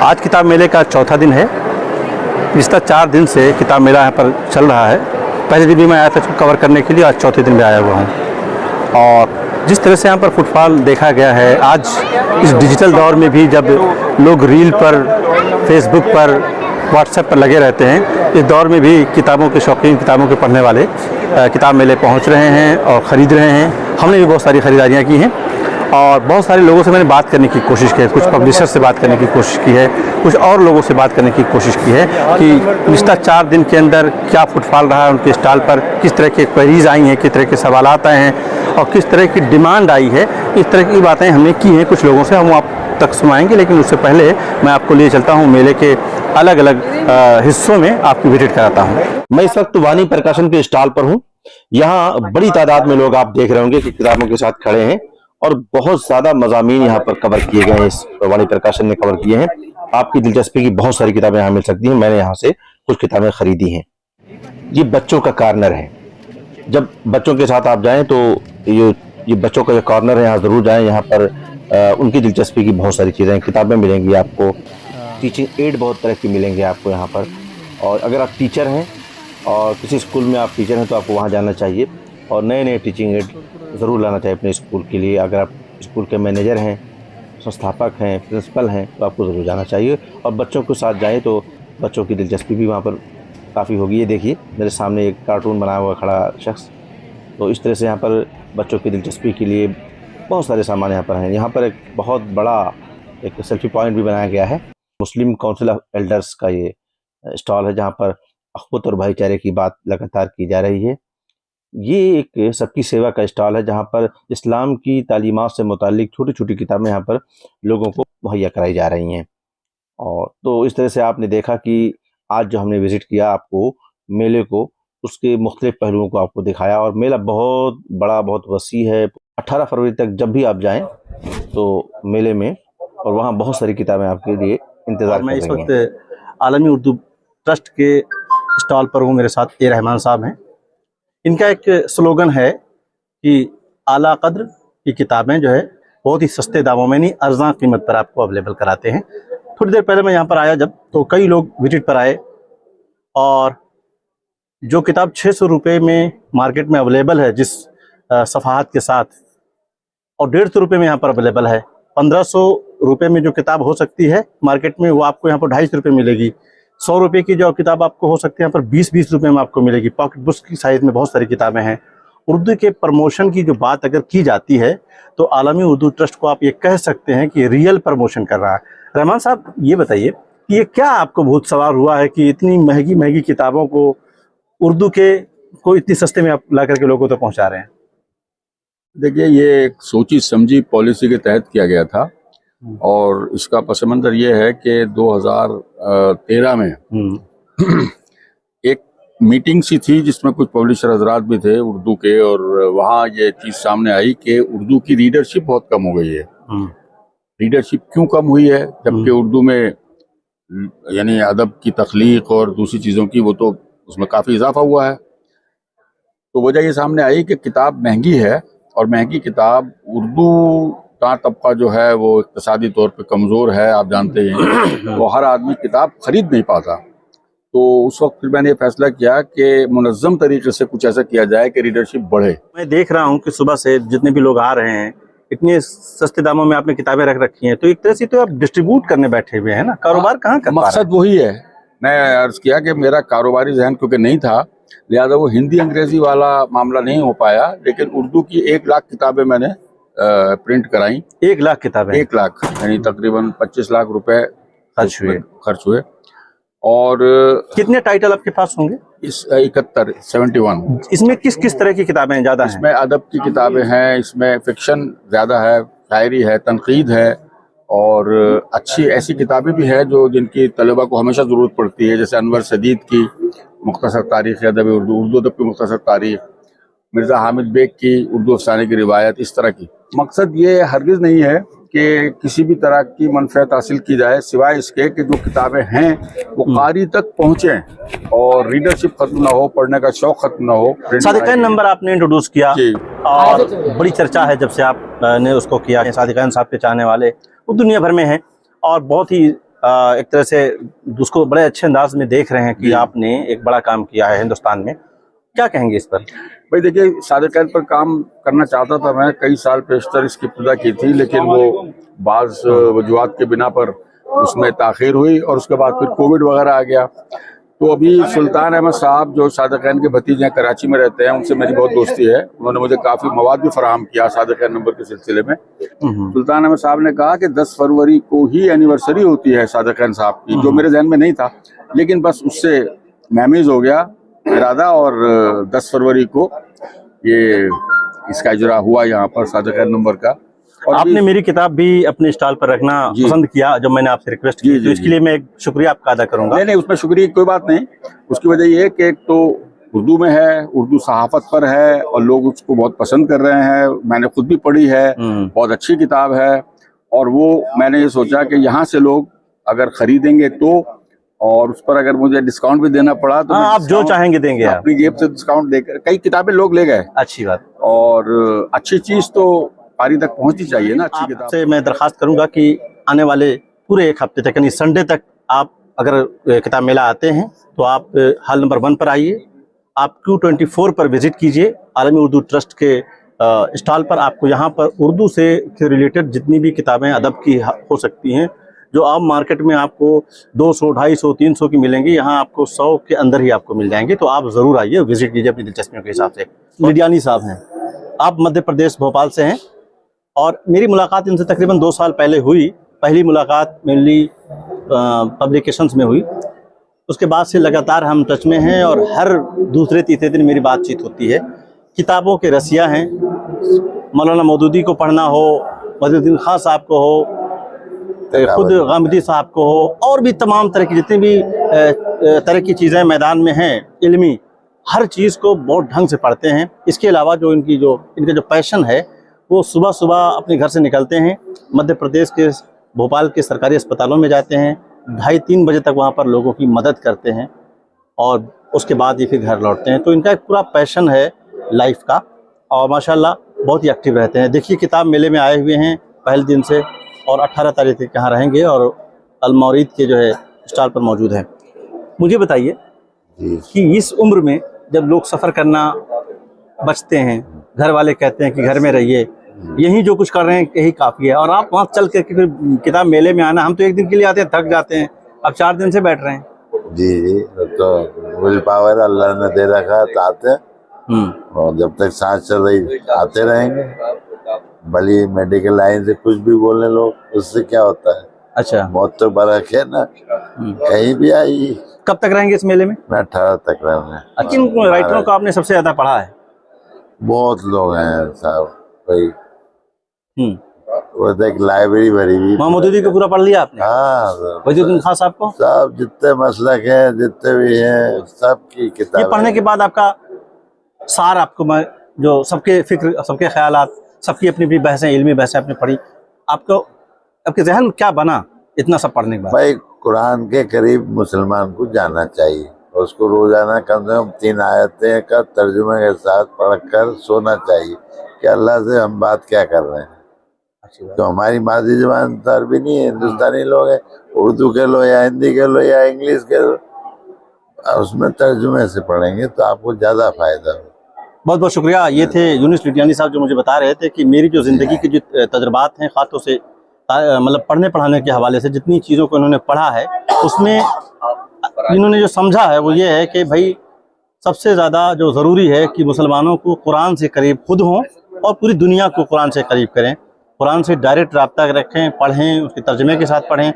आज किताब मेले का चौथा दिन है। पिछले 4 दिन से किताब मेला यहाँ पर चल रहा है। पहले दिन भी मैं आया था इसको कवर करने के लिए, आज चौथे दिन भी आया हुआ हूँ। और जिस तरह से यहाँ पर फुटफॉल देखा गया है, आज इस डिजिटल दौर में भी जब लोग रील पर, फेसबुक पर, व्हाट्सएप पर लगे रहते हैं, इस दौर में भी किताबों के शौकीन, किताबों के पढ़ने वाले किताब मेले पहुँच रहे हैं और ख़रीद रहे हैं। हमने भी बहुत सारी ख़रीदारियाँ की हैं और बहुत सारे लोगों से मैंने बात करने की कोशिश की है। कुछ पब्लिशर से बात करने की कोशिश की है, कुछ और लोगों से बात करने की कोशिश की है कि पिछले 4 दिन के अंदर क्या फुटफॉल रहा है उनके स्टॉल पर, किस तरह के क्वेरीज़ आई हैं, किस तरह के सवालात आए हैं और किस तरह की डिमांड आई है। इस तरह की बातें हमने की हैं कुछ लोगों से, हम आप तक सुनाएंगे। लेकिन उससे पहले मैं आपको लिए चलता हूँ मेले के अलग अलग हिस्सों में, आपकी विजिट कराता हूँ। मैं इस वक्त वाणी प्रकाशन के स्टॉल पर हूँ। यहाँ बड़ी तादाद में लोग आप देख रहे होंगे कि किताबों के साथ खड़े हैं और बहुत ज्यादा मज़ामीन यहाँ पर कवर किए गए हैं। इस वाणी प्रकाशन ने कवर किए हैं। आपकी दिलचस्पी की बहुत सारी किताबें यहाँ मिल सकती हैं। मैंने यहाँ से कुछ किताबें खरीदी हैं। ये बच्चों का कॉर्नर है। जब बच्चों के साथ आप जाएं तो ये बच्चों का जो कॉर्नर है, यहाँ जरूर जाएं। यहाँ पर उनकी दिलचस्पी की बहुत सारी चीज़ें, किताबें मिलेंगी आपको। टीचिंग एड बहुत तरह की मिलेंगे आपको यहाँ पर। और अगर आप टीचर हैं और किसी स्कूल में आप टीचर हैं तो आपको वहाँ जाना चाहिए और नए नए टीचिंग एड ज़रूर लाना चाहिए अपने स्कूल के लिए। अगर आप स्कूल के मैनेजर हैं, संस्थापक हैं, प्रिंसिपल हैं तो आपको ज़रूर जाना चाहिए। और बच्चों के साथ जाएं तो बच्चों की दिलचस्पी भी वहाँ पर काफ़ी होगी। ये देखिए मेरे सामने एक कार्टून बनाया हुआ खड़ा शख्स। तो इस तरह से यहाँ पर बच्चों की दिलचस्पी के लिए बहुत सारे सामान यहाँ पर हैं। यहाँ पर एक बहुत बड़ा एक सेल्फी पॉइंट भी बनाया गया है। मुस्लिम काउंसिल ऑफ एल्डर्स का ये स्टॉल है, जहाँ पर अख़वत और भाईचारे की बात लगातार की जा रही है। ये एक सबकी सेवा का स्टॉल है, जहाँ पर इस्लाम की तालीमात से मुताल्लिक छोटी छोटी किताबें यहाँ पर लोगों को मुहैया कराई जा रही हैं। और तो इस तरह से आपने देखा कि आज जो हमने विज़िट किया, आपको मेले को, उसके मुख्तलिफ पहलुओं को आपको दिखाया। और मेला बहुत बड़ा, बहुत वसी है। 18 फरवरी तक जब भी आप जाएँ तो मेले में, और वहाँ बहुत सारी किताबें आपके लिए इंतज़ार कर रही हैं। मैं इस वक्त आलमी उर्दू ट्रस्ट के स्टॉल पर हूँ। मेरे साथ ए रहमान साहब हैं। इनका एक स्लोगन है कि आला कद्र की किताबें जो है बहुत ही सस्ते दामों में, नहीं अर्ज़ां कीमत पर आपको अवेलेबल कराते हैं। थोड़ी देर पहले मैं यहाँ पर आया जब, तो कई लोग विजिट पर आए और जो किताब 600 रुपये में मार्केट में अवेलेबल है जिस सफ़ाहत के साथ, और 150 रुपये में यहाँ पर अवेलेबल है। 1500 रुपये में जो किताब हो सकती है मार्केट में, वो आपको यहाँ पर 250 रुपये मिलेगी। 100 रुपये की जो किताब आपको हो सकती है यहाँ पर 20-20 रुपये में आपको मिलेगी। पॉकेट बुक्स की साइज़ में बहुत सारी किताबें हैं। उर्दू के प्रमोशन की जो बात अगर की जाती है तो आलमी उर्दू ट्रस्ट को आप ये कह सकते हैं कि रियल प्रमोशन कर रहा है। रहमान साहब, ये बताइए कि ये क्या आपको भूत सवार हुआ है कि इतनी महंगी महंगी किताबों को उर्दू के को इतनी सस्ते में आप ला करके लोगों तक पहुँचा रहे हैं? देखिए, ये एक सोची समझी पॉलिसी के तहत किया गया था और इसका पस मंज़र ये है कि 2013 में एक मीटिंग सी थी जिसमें कुछ पब्लिशर हजरात भी थे उर्दू के, और वहाँ ये चीज़ सामने आई कि उर्दू की रीडरशिप बहुत कम हो गई है। रीडरशिप क्यों कम हुई है जबकि उर्दू में यानी अदब की तख्लीक और दूसरी चीज़ों की वो तो उसमें काफ़ी इजाफा हुआ है। तो वजह ये सामने आई कि किताब महंगी है और महंगी किताब उर्दू का तबका जो है वो इक़्तिसादी तौर पे कमज़ोर है, आप जानते हैं। तो हर आदमी किताब ख़रीद नहीं पाता। तो उस वक्त फिर मैंने ये फैसला किया कि मुनज़्ज़म तरीके से कुछ ऐसा किया जाए कि रीडरशिप बढ़े। मैं देख रहा हूँ कि सुबह से जितने भी लोग आ रहे हैं, इतने सस्ते दामों में आपने किताबें रख रखी हैं, तो एक तरह से तो आप डिस्ट्रीब्यूट करने बैठे हुए हैं ना, कारोबार कहाँ कर पा रहे हैं? मकसद वही है। मैं अर्ज़ किया कि मेरा कारोबारी जहन क्योंकि नहीं था, लिहाजा वो हिंदी अंग्रेज़ी वाला मामला नहीं हो पाया। लेकिन उर्दू की 1 लाख किताबें मैंने प्रिंट कराई। 1 लाख किताबें? 1 लाख यानी तकरीबन 25 लाख रुपए खर्च हुए। और कितने टाइटल आपके पास होंगे? इस 71। इसमें किस किस तरह की किताबें ज़्यादा हैं? इसमें अदब की किताबें हैं, इसमें फिक्शन ज़्यादा है, शायरी है, तनकीद है और अच्छी ऐसी किताबें भी हैं जो जिनकी तलबा को हमेशा ज़रूरत पड़ती है, जैसे अनवर सदीद की मुख्तसर तारीख़ अदब उर्दू अदब की मुख्तसर तारीख़, मिर्ज़ा हामिद बेग की उर्दू अफ़साने की रिवायत, इस तरह की। मकसद ये हरगिज़ नहीं है कि किसी भी तरह की मनफ़अत हासिल की जाए, सिवाय इसके कि जो किताबें हैं वो कारी तक पहुँचें और रीडरशिप ख़त्म ना हो, पढ़ने का शौक़ ख़त्म ना हो। सादिक़ैन नंबर आपने इंट्रोड्यूस किया और बड़ी चर्चा है जब से आपने उसको किया। सादिक़ैन साहब के चाहने वाले वो दुनिया भर में हैं और बहुत ही एक तरह से उसको बड़े अच्छे अंदाज में देख रहे हैं कि आपने एक बड़ा काम किया है हिंदुस्तान में, क्या कहेंगे इस पर? भाई देखिए, सादिक़ैन पर काम करना चाहता था मैं, कई साल पेशतर इसकी इब्तिदा की थी, लेकिन वो बाज़ वजूहात के बिना पर उसमें ताख़ीर हुई और उसके बाद फिर कोविड वगैरह आ गया। तो अभी सुल्तान अहमद साहब जो सादिक़ैन के भतीजे हैं, कराची में रहते हैं, उनसे मेरी बहुत दोस्ती है। उन्होंने मुझे काफ़ी मवाद भी फराहम किया सादिक़ैन नंबर के सिलसिले में। सुल्तान अहमद साहब ने कहा कि 10 फरवरी को ही एनिवर्सरी होती है सादिक़ैन साहब की, जो मेरे जहन में नहीं था, लेकिन बस उससे महमीज हो गया इरादा और 10 फरवरी को ये इसका इजरा हुआ यहाँ पर सादिक़ैन नंबर का। और आपने मेरी किताब भी अपने स्टॉल पर रखना पसंद किया जब मैंने आपसे रिक्वेस्ट की, तो इसके लिए मैं एक शुक्रिया आपका अदा करूंगा। नहीं, उसमें शुक्रिया की कोई बात नहीं। उसकी वजह ये है कि एक तो उर्दू में है, उर्दू सहाफत पर है और लोग उसको बहुत पसंद कर रहे हैं। मैंने खुद भी पढ़ी है, बहुत अच्छी किताब है। और वो मैंने ये सोचा कि यहाँ से लोग अगर खरीदेंगे तो, और उस पर अगर मुझे डिस्काउंट भी देना पड़ा तो आप जो चाहेंगे देंगे, अपनी जेब से डिस्काउंट देकर। कई किताबें लोग ले गए, अच्छी बात। और अच्छी चीज तो पारी तक पहुंचनी चाहिए ना। अच्छी किताब से मैं दरखास्त करूंगा कि आने वाले पूरे एक हफ्ते तक, यानी संडे तक, आप अगर किताब मेला आते हैं तो आप हॉल नंबर 1 पर आइए, आप Q24 पर विजिट कीजिए। आलमी उर्दू ट्रस्ट के स्टॉल पर आपको यहाँ पर उर्दू से रिलेटेड जितनी भी किताबें अदब की हो सकती हैं, जो आप मार्केट में आपको 200, 250, 300 की मिलेंगी, यहाँ आपको 100 के अंदर ही आपको मिल जाएंगे। तो आप ज़रूर आइए, विजिट कीजिए अपनी दिलचस्पियों के हिसाब से। लिडियानी साहब हैं, आप मध्य प्रदेश भोपाल से हैं, और मेरी मुलाकात इनसे तकरीबन 2 साल पहले हुई। पहली मुलाकात मेनली पब्लिकेशंस में हुई, उसके बाद से लगातार हम टच में हैं और हर दूसरे तीसरे दिन मेरी बातचीत होती है। किताबों के रसिया हैं, मौलाना मौदूदी को पढ़ना हो, बदरुद्दीन खान साहब को हो, खुद गामदी साहब को हो, और भी तमाम तरह की जितनी भी तरह की चीज़ें मैदान में हैं इल्मी, हर चीज़ को बहुत ढंग से पढ़ते हैं। इसके अलावा जो इनका जो पैशन है, वो सुबह सुबह अपने घर से निकलते हैं, मध्य प्रदेश के भोपाल के सरकारी अस्पतालों में जाते हैं, 2:30-3 बजे तक वहाँ पर लोगों की मदद करते हैं और उसके बाद ये फिर घर लौटते हैं। तो इनका एक पूरा पैशन है लाइफ का, और माशाल्लाह बहुत ही एक्टिव रहते हैं। देखिए, किताब मेले में आए हुए हैं पहले दिन से, और 18 तारीख तक यहाँ रहेंगे और अलमौरीद के जो है स्टॉल पर मौजूद हैं। मुझे बताइए कि इस उम्र में जब लोग सफ़र करना बचते हैं, घर वाले कहते हैं कि घर में रहिए, यही जो कुछ कर रहे हैं यही काफ़ी है, और आप वहाँ चल करके फिर किताब मेले में आना, हम तो एक दिन के लिए आते हैं, थक जाते हैं, अब 4 दिन से बैठ रहे हैं। जी, तो विल पावर अल्लाह ने दे रखा तो आते हैं, और जब तक सांस चल रही आते रहेंगे। भली मेडिकल लाइन से कुछ भी बोलने लोग, उससे क्या होता है? अच्छा, मौत तो बरक है ना, कहीं भी आई। कब तक रहेंगे इस मेले में? मैं 18 तक रहूँगा। किन राइटरों को आपने सबसे ज़्यादा पढ़ा है? बहुत लोग हैं साहब, कोई वो एक लाइब्रेरी भरी हुई। मोहम्मद को पूरा पढ़ लिया आपने? हाँ, बदरुद्दीन खान साहब को? सब जितने मसलक हैं, जितने भी हैं, सबकी किताब। ये पढ़ने के बाद आपका सार, आपको मैं जो सबके फिक्र, सबके ख्यालात, सबकी अपनी अपनी बहसें, इल्मी बहसें आपने पढ़ी, आपको आपके जहन में क्या बना इतना सब पढ़ने के बाद? भाई, कुरान के करीब मुसलमान को जाना चाहिए, उसको रोजाना कम से कम 3 आयतें का तर्जुमे के साथ पढ़कर सोना चाहिए कि अल्लाह से हम बात क्या कर रहे हैं। तो हमारी मादरी ज़बान तो अरबी नहीं है, हिंदुस्तानी लोग हैं, उर्दू के लो या हिंदी के लो या इंग्लिश के लो, उसमें तर्जुमे से पढ़ेंगे तो आपको ज़्यादा फायदा हो। बहुत बहुत शुक्रिया। ये थे यूनुस लिडियानी साहब, जो मुझे बता रहे थे कि मेरी जो ज़िंदगी की जो तजुर्बात हैं, ख़ासतौर से मतलब पढ़ने पढ़ाने के हवाले से जितनी चीज़ों को इन्होंने पढ़ा है, उसमें इन्होंने जो समझा है वो ये है कि भाई सबसे ज़्यादा जो ज़रूरी है कि मुसलमानों को कुरान से करीब खुद हों और पूरी दुनिया को कुरान से करीब करें, कुरान से डायरेक्ट रब्ता रखें, पढ़ें, उसके तर्जमे के साथ पढ़ें,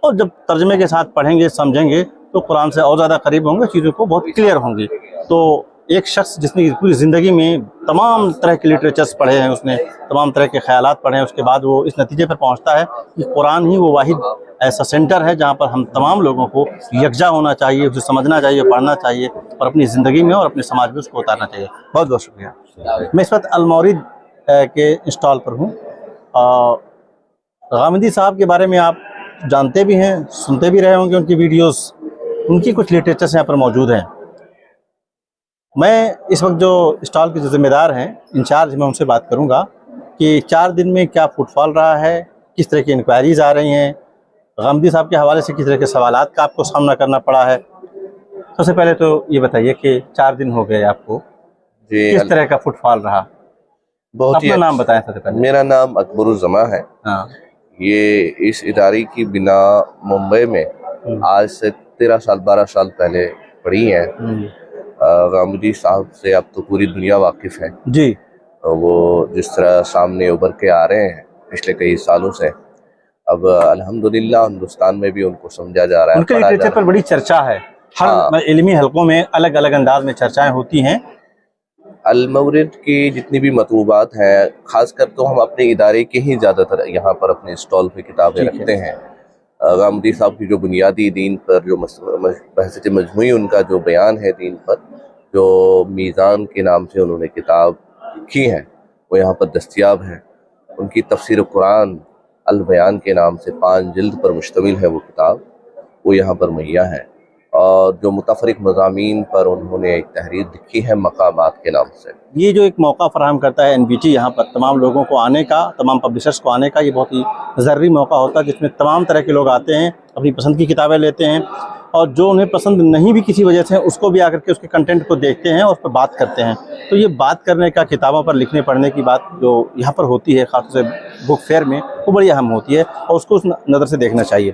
और जब तर्जमे के साथ पढ़ेंगे, समझेंगे, तो कुरान से और ज़्यादा करीब होंगे, चीज़ों को बहुत क्लियर होंगी। तो एक शख्स जिसने पूरी ज़िंदगी में तमाम तरह के लिटरेचर्स पढ़े हैं, उसने तमाम तरह के ख्यालात पढ़े हैं, उसके बाद वो इस नतीजे पर पहुंचता है कि कुरान ही वो वाहिद ऐसा सेंटर है जहां पर हम तमाम लोगों को यकजा होना चाहिए, उसे समझना चाहिए, पढ़ना चाहिए, और अपनी ज़िंदगी में और अपने समाज में उसको उतारना चाहिए। बहुत बहुत शुक्रिया। मैं इस वक्त अलमौरीद के स्टॉल पर हूँ। गामदी साहब के बारे में आप जानते भी हैं, सुनते भी रहे होंगे, उनकी वीडियोस, उनकी कुछ लिटरेचर्स यहाँ पर मौजूद हैं। मैं इस वक्त जो स्टॉल के जो ज़िम्मेदार हैं, इंचार्ज, मैं उनसे बात करूंगा कि 4 दिन में क्या फुटफॉल रहा है, किस तरह की इंक्वायरीज़ आ रही हैं, गामदी साहब के हवाले से किस तरह के सवालात का आपको सामना करना पड़ा है? सबसे पहले तो ये बताइए कि 4 दिन हो गए आपको, जी किस तरह का फुटफॉल रहा? बहुत ही अपना नाम बताएं सबसे पहले। मेरा नाम अकबरुज़्ज़मा है। हाँ। ये इस इदारे की बिना मुंबई में आज से 13 साल 12 साल पहले पड़ी है। गामदी साहब से अब तो पूरी दुनिया वाकिफ़ है जी। वो जिस तरह सामने उभर के आ रहे हैं पिछले कई सालों से, अब अल्हम्दुलिल्लाह हिंदुस्तान में भी उनको समझा जा रहा है, उनके पढ़ा जा लिटरेचर रहा पर बड़ी चर्चा है, हर हाँ। इल्मी हलकों में अलग अलग अंदाज में चर्चाएं होती हैं। अल-मवरिद की जितनी भी मतबूबात हैं, खासकर तो हम अपने इदारे के ही ज़्यादातर यहाँ पर अपने स्टॉल पे किताबें ठीक है। रखते हैं। गामदी साहब की जो बुनियादी दीन पर जो बहसत मजमूई उनका जो बयान है दीन पर, जो मीज़ान के नाम से उन्होंने किताब लिखी है, वो यहाँ पर दस्तयाब है। उनकी तफसीर कुरान अल बयान के नाम से 5 जिल्द पर मुश्तमिल है वो किताब, वो यहाँ पर मुहैया है। और जो मुतफ़रिक़ मज़ामीन पर उन्होंने एक तहरीर लिखी है मकामात के नाम से। ये जो एक मौका फराहम करता है एनबीटी यहाँ पर तमाम लोगों को आने का, तमाम पब्लिशर्स को आने का, ये बहुत ही ज़रूरी मौका होता है जिसमें तमाम तरह के लोग आते हैं, अपनी पसंद की किताबें लेते हैं और जो उन्हें पसंद नहीं भी किसी वजह से उसको भी आकर के उसके कंटेंट को देखते हैं और उस पर बात करते हैं। तो ये बात करने का, किताबों पर लिखने पढ़ने की बात जो यहाँ पर होती है ख़ास तौर से बुक फेयर में, वो बड़ी अहम होती है और उसको उस नज़र से देखना चाहिए।